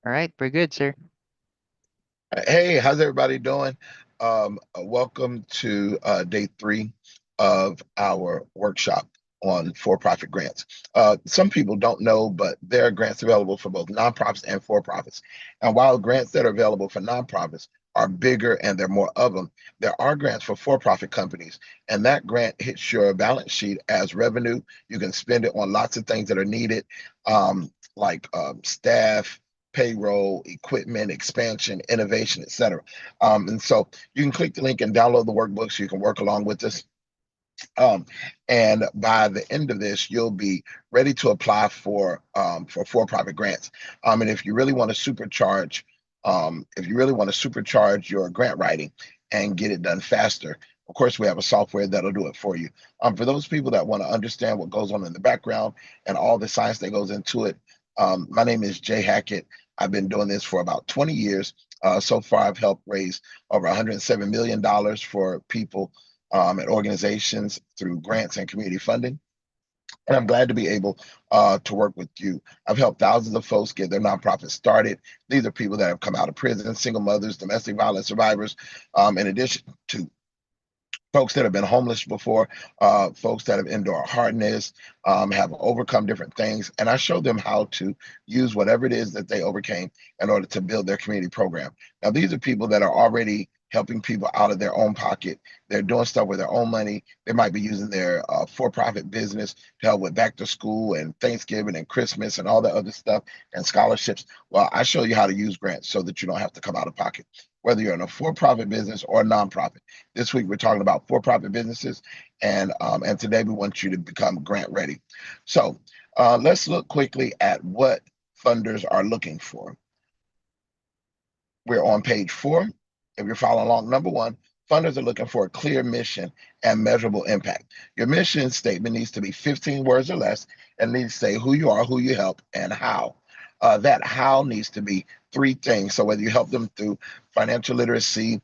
All right, we're good, sir. Hey, how's everybody doing? Welcome to day three of our workshop on for-profit grants. Some people don't know, but there are grants available for both nonprofits and for-profits. And while grants that are available for nonprofits are bigger and there are more of them, there are grants for for-profit companies, and that grant hits your balance sheet as revenue. You can spend it on lots of things that are needed, like staff, payroll, equipment, expansion, innovation, etc. And so you can click the link and download the workbook so you can work along with us. Um, and by the end of this, you'll be ready to apply for-profit grants. And if you really want to supercharge your grant writing and get it done faster, of course, we have a software that'll do it for you. For those people that want to understand what goes on in the background and all the science that goes into it, my name is Jay Hackett. I've been doing this for about 20 years. So far, I've helped raise over $107 million for people and organizations through grants and community funding. And I'm glad to be able to work with you. I've helped thousands of folks get their nonprofits started. These are people that have come out of prison, single mothers, domestic violence survivors, in addition to folks that have been homeless before, folks that have endured hardness, have overcome different things. And I show them how to use whatever it is that they overcame in order to build their community program. Now, these are people that are already helping people out of their own pocket. They're doing stuff with their own money. They might be using their for-profit business to help with back to school and Thanksgiving and Christmas and all that other stuff and scholarships. Well, I show you how to use grants so that you don't have to come out of pocket, whether you're in a for-profit business or a nonprofit. This week we're talking about for-profit businesses, and today we want you to become grant ready. So let's look quickly at what funders are looking for. We're on page 4. If you're following along, number 1, funders are looking for a clear mission and measurable impact. Your mission statement needs to be 15 words or less and needs to say who you are, who you help, and how. That how needs to be 3 things. So whether you help them through financial literacy,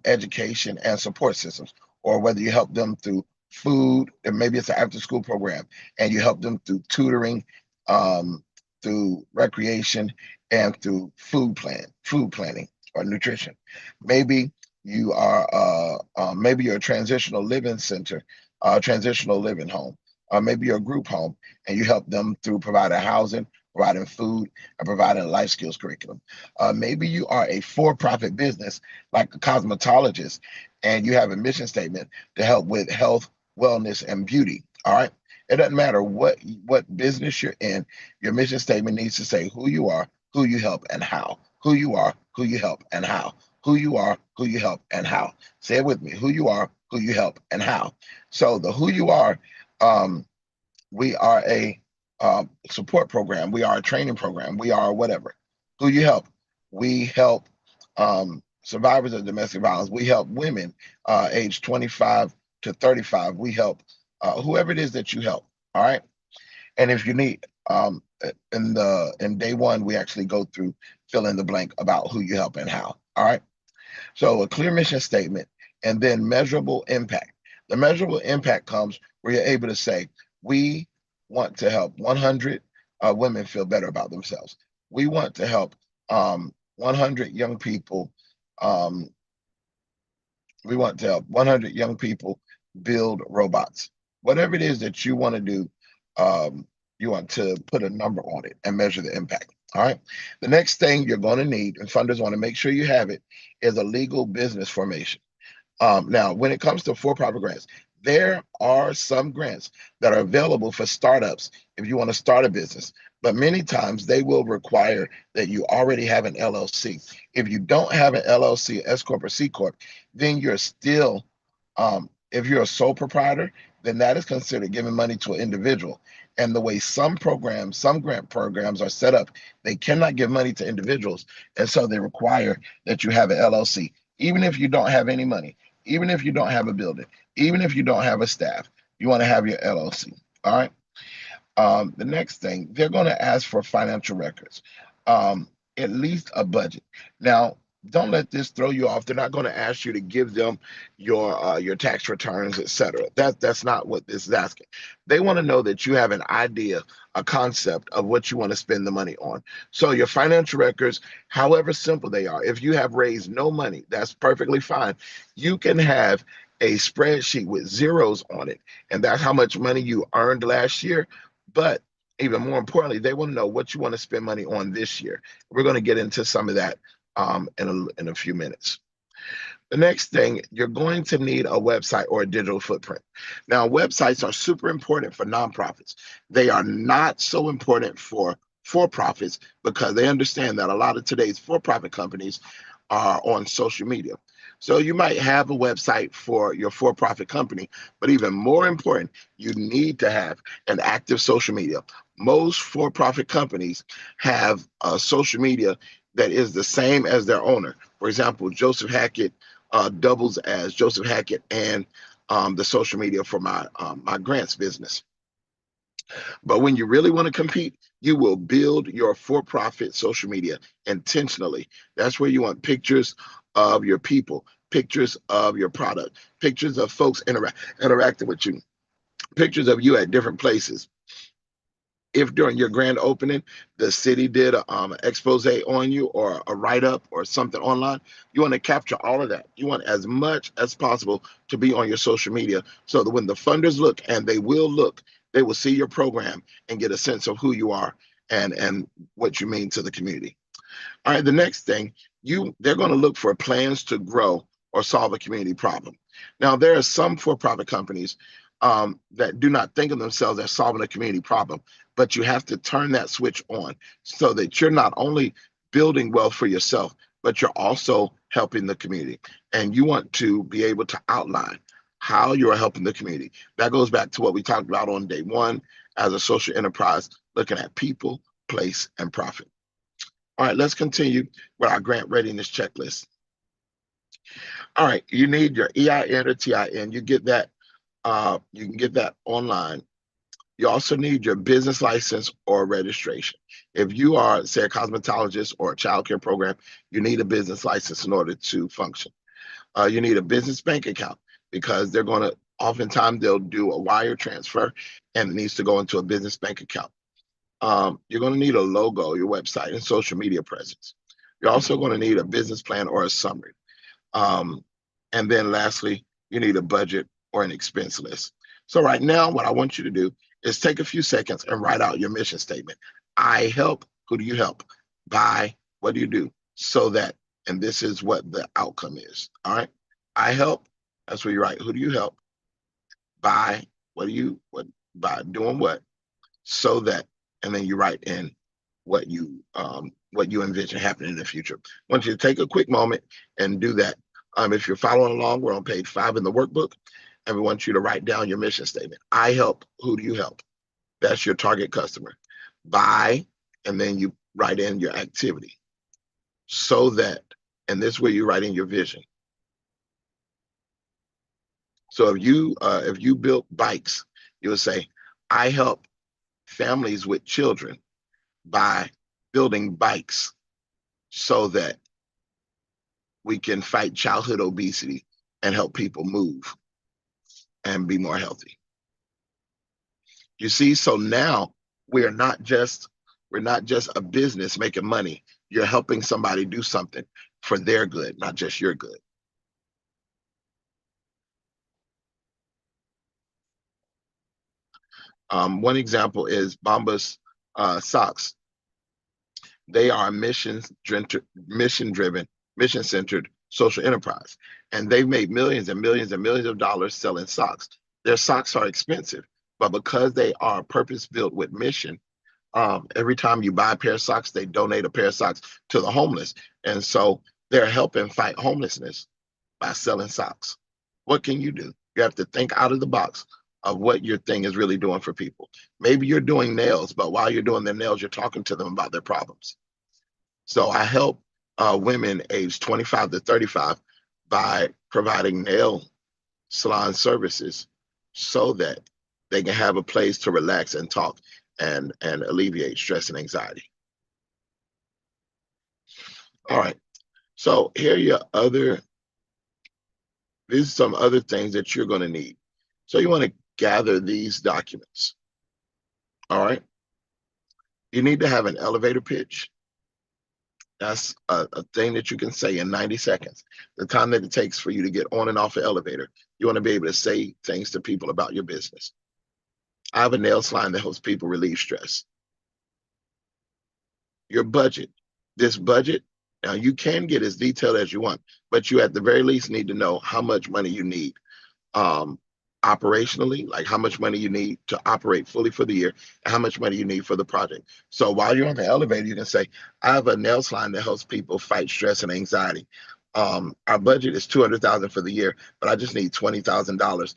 education, and support systems, or whether you help them through food, and maybe it's an after-school program, and you help them through tutoring, um, through recreation, and through food planning or nutrition. Maybe maybe you're a transitional living center, transitional living home. Maybe you're a group home and you help them through providing housing, providing food, and providing a life skills curriculum. Maybe you are a for-profit business like a cosmetologist and you have a mission statement to help with health, wellness, and beauty. All right. It doesn't matter what business you're in, your mission statement needs to say who you are, who you help, and how. Who you are, who you help, and how. Who you are, who you help, and how. Say it with me. Who you are, who you help, and how. So the who you are, um, we are a support program. We are a training program. We are whatever. Who you help? We help survivors of domestic violence. We help women age 25 to 35. We help whoever it is that you help. All right. And if you need, in day one, we actually go through fill in the blank about who you help and how. All right. So a clear mission statement and then measurable impact. The measurable impact comes where you're able to say, we want to help 100 women feel better about themselves. We want to help 100 young people. Um, we want to help 100 young people build robots. Whatever it is that you want to do, you want to put a number on it and measure the impact. All right. The next thing you're going to need, and funders want to make sure you have it, is a legal business formation. Now, when it comes to for-profit grants, there are some grants that are available for startups if you want to start a business, but many times they will require that you already have an LLC. If you don't have an LLC, S corp or C corp, then you're still, if you're a sole proprietor, then that is considered giving money to an individual. And the way some grant programs are set up, they cannot give money to individuals, and so they require that you have an LLC, even if you don't have any money, even if you don't have a building, even if you don't have a staff, you want to have your LLC. All right. The next thing, they're going to ask for financial records, at least a budget. Now, Don't let this throw you off. They're not going to ask you to give them your tax returns, etc. That's not what this is asking. They want to know that you have an idea, a concept of what you want to spend the money on. So your financial records, however simple they are, if you have raised no money, that's perfectly fine. You can have a spreadsheet with zeros on it, and that's how much money you earned last year. But even more importantly, they want to know what you want to spend money on this year. We're going to get into some of that in a few minutes. The next thing, you're going to need a website or a digital footprint. Now, websites are super important for nonprofits. They are not so important for profits because they understand that a lot of today's for profit companies are on social media. So you might have a website for your for profit company, but even more important, you need to have an active social media. Most for profit companies have social media that is the same as their owner. For example, Joseph Hackett doubles as Joseph Hackett and the social media for my grants business. But when you really want to compete, you will build your for-profit social media intentionally. That's where you want pictures of your people, pictures of your product, pictures of folks interacting with you, pictures of you at different places. If during your grand opening the city did an expose on you or a write-up or something online, you want to capture all of that. You want as much as possible to be on your social media so that when the funders look, and they will look, they will see your program and get a sense of who you are and what you mean to the community. All right, the next thing, they're going to look for plans to grow or solve a community problem. Now, there are some for-profit companies that do not think of themselves as solving a community problem, but you have to turn that switch on so that you're not only building wealth for yourself, but you're also helping the community. And you want to be able to outline how you are helping the community. That goes back to what we talked about on day one as a social enterprise, looking at people, place, and profit. All right, let's continue with our grant readiness checklist. All right, you need your EIN or TIN. You can get that online. You also need your business license or registration. If you are, say, a cosmetologist or a childcare program, you need a business license in order to function. You need a business bank account because oftentimes they'll do a wire transfer and it needs to go into a business bank account. You're going to need a logo, your website, and social media presence. You're also going to need a business plan or a summary. Um, and then lastly, you need a budget or an expense list. So right now, what I want you to do is take a few seconds and write out your mission statement. I help. Who do you help? By what do you do? So that, and this is what the outcome is. All right. I help. That's where you write. Who do you help? By by doing what? So that, and then you write in what you envision happening in the future. I want you to take a quick moment and do that. If you're following along, we're on page 5 in the workbook, and we want you to write down your mission statement. I help. Who do you help? That's your target customer. By, and then you write in your activity. So that, and this is where you write in your vision. So if you built bikes, you would say, I help families with children by building bikes so that we can fight childhood obesity and help people move and be more healthy. You see, so now we're not just a business making money. You're helping somebody do something for their good, not just your good. One example is Bombas socks. They are a mission-driven, mission-centered social enterprise, and they've made millions and millions and millions of dollars selling socks. Their socks are expensive, but because they are purpose-built with mission, every time you buy a pair of socks, they donate a pair of socks to the homeless, and so they're helping fight homelessness by selling socks. What can you do? You have to think out of the box of what your thing is really doing for people. Maybe you're doing nails, but while you're doing their nails, you're talking to them about their problems. So I help women aged 25 to 35 by providing nail salon services so that they can have a place to relax and talk and alleviate stress and anxiety. All right. So here are these are some other things that you're going to need. So you want to gather these documents. All right. You need to have an elevator pitch. That's a thing that you can say in 90 seconds. The time that it takes for you to get on and off the elevator, you want to be able to say things to people about your business. I have a nail salon that helps people relieve stress. Your budget. This budget, now you can get as detailed as you want, but you at the very least need to know how much money you need um, operationally, like how much money you need to operate fully for the year, and how much money you need for the project. So while you're on the elevator, you can say, I have a nail salon that helps people fight stress and anxiety. Our budget is 200,000 for the year, but I just need $20,000.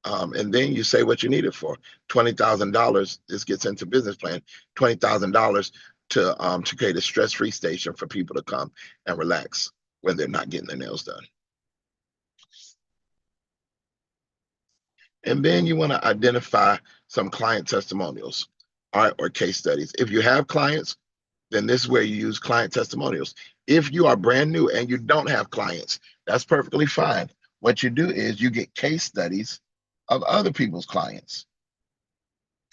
And then you say what you need it for. $20,000. This gets into business plan. $20,000 to create a stress-free station for people to come and relax when they're not getting their nails done. And then you want to identify some client testimonials, all right, or case studies. If you have clients, then this is where you use client testimonials. If you are brand new and you don't have clients, that's perfectly fine. What you do is you get case studies of other people's clients.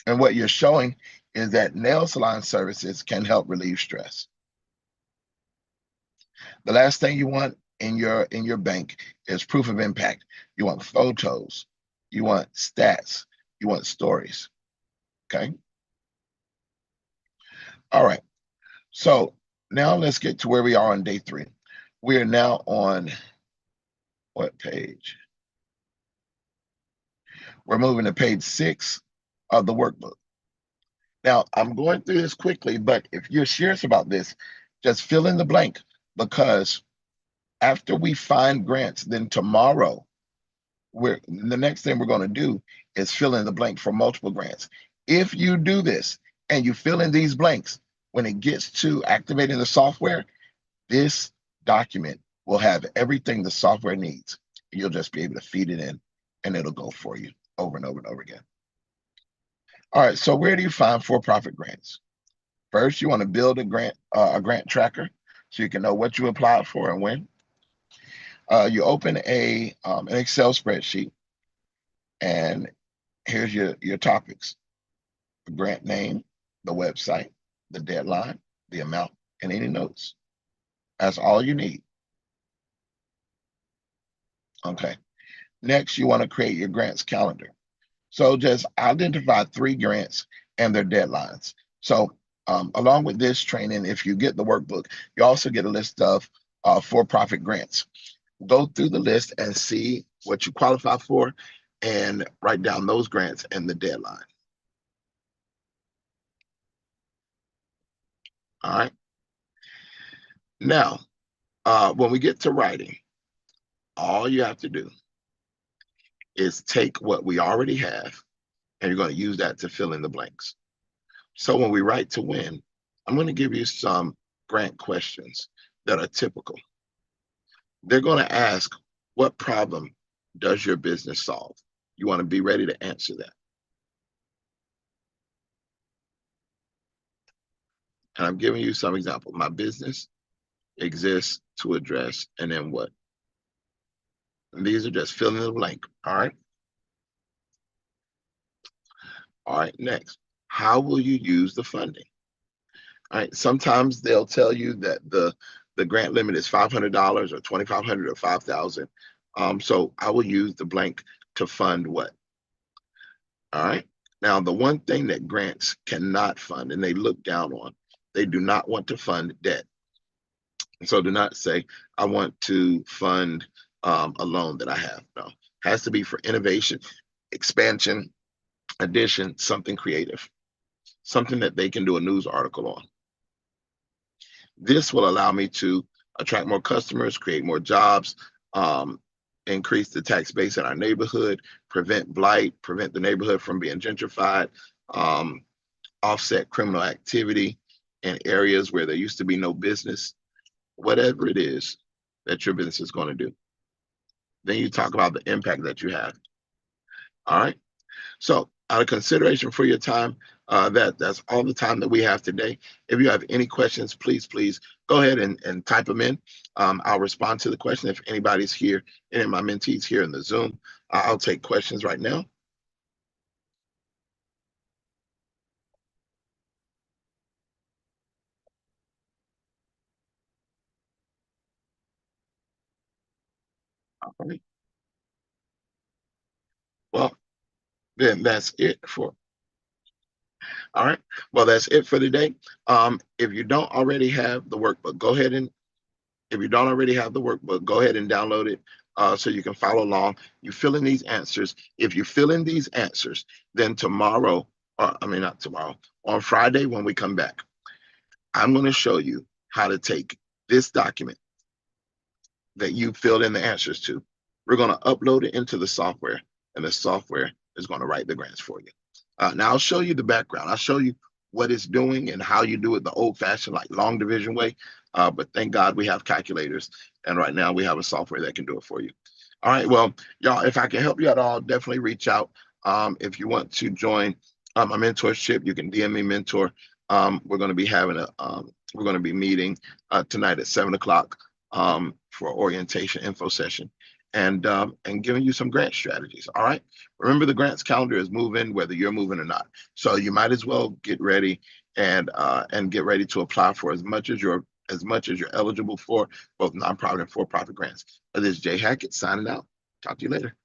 And what you're showing is that nail salon services can help relieve stress. The last thing you want in your bank is proof of impact. You want photos, you want stats, you want stories. Okay. All right. So now let's get to where we are on day 3. We are now on what page? We're moving to page 6 of the workbook. Now, I'm going through this quickly, but if you're serious about this, just fill in the blank, because after we find grants, then tomorrow, the next thing we're going to do is fill in the blank for multiple grants. If you do this and you fill in these blanks, when it gets to activating the software, this document will have everything the software needs. You'll just be able to feed it in and it'll go for you over and over and over again. All right, so where do you find for-profit grants? First, you want to build a grant tracker so you can know what you applied for and when. You open an Excel spreadsheet, and here's your topics: the grant name, the website, the deadline, the amount, and any notes. That's all you need. Okay. Next, you want to create your grants calendar. So just identify 3 grants and their deadlines. So along with this training, if you get the workbook, you also get a list of for-profit grants. Go through the list and see what you qualify for and write down those grants and the deadline. All right. Now, when we get to writing, all you have to do is take what we already have and you're going to use that to fill in the blanks. So when we write to win, I'm going to give you some grant questions that are typical. They're going to ask, what problem does your business solve? You want to be ready to answer that. And I'm giving you some examples. My business exists to address, and then what? And these are just filling in the blank. All right. All right. Next, how will you use the funding? All right. Sometimes they'll tell you that the grant limit is $500 or $2,500 or $5,000. So I will use the blank to fund what? All right. Now, the one thing that grants cannot fund and they look down on, they do not want to fund debt. So do not say, I want to fund a loan that I have. No, it has to be for innovation, expansion, addition, something creative, something that they can do a news article on. This will allow me to attract more customers, create more jobs, increase the tax base in our neighborhood, prevent blight, prevent the neighborhood from being gentrified, offset criminal activity in areas where there used to be no business, whatever it is that your business is going to do. Then you talk about the impact that you have. All right. So out of consideration for your time, That's all the time that we have today. If you have any questions, please go ahead and type them in. I'll respond to the question. If anybody's here, any of my mentees here in the Zoom, I'll take questions right now. All right. Well, then that's it for. All right. Well, that's it for today. If you don't already have the workbook, go ahead and if you don't already have the workbook, go ahead and download it so you can follow along. You fill in these answers. If you fill in these answers, then tomorrow, I mean, not tomorrow, on Friday when we come back, I'm going to show you how to take this document that you filled in the answers to. We're going to upload it into the software, and the software is going to write the grants for you. Now, I'll show you the background. I'll show you what it's doing and how you do it the old-fashioned, like long division way. But thank God we have calculators, and right now we have a software that can do it for you. All right, well, y'all, if I can help you at all, definitely reach out. If you want to join my mentorship, you can DM me mentor. We're going to be having we're going to be meeting tonight at 7 o'clock for orientation info session and giving you some grant strategies. All right. Remember, the grants calendar is moving, whether you're moving or not. So you might as well get ready and get ready to apply for as much as you're eligible for, both nonprofit and for-profit grants. This is Jay Hackett signing out. Talk to you later.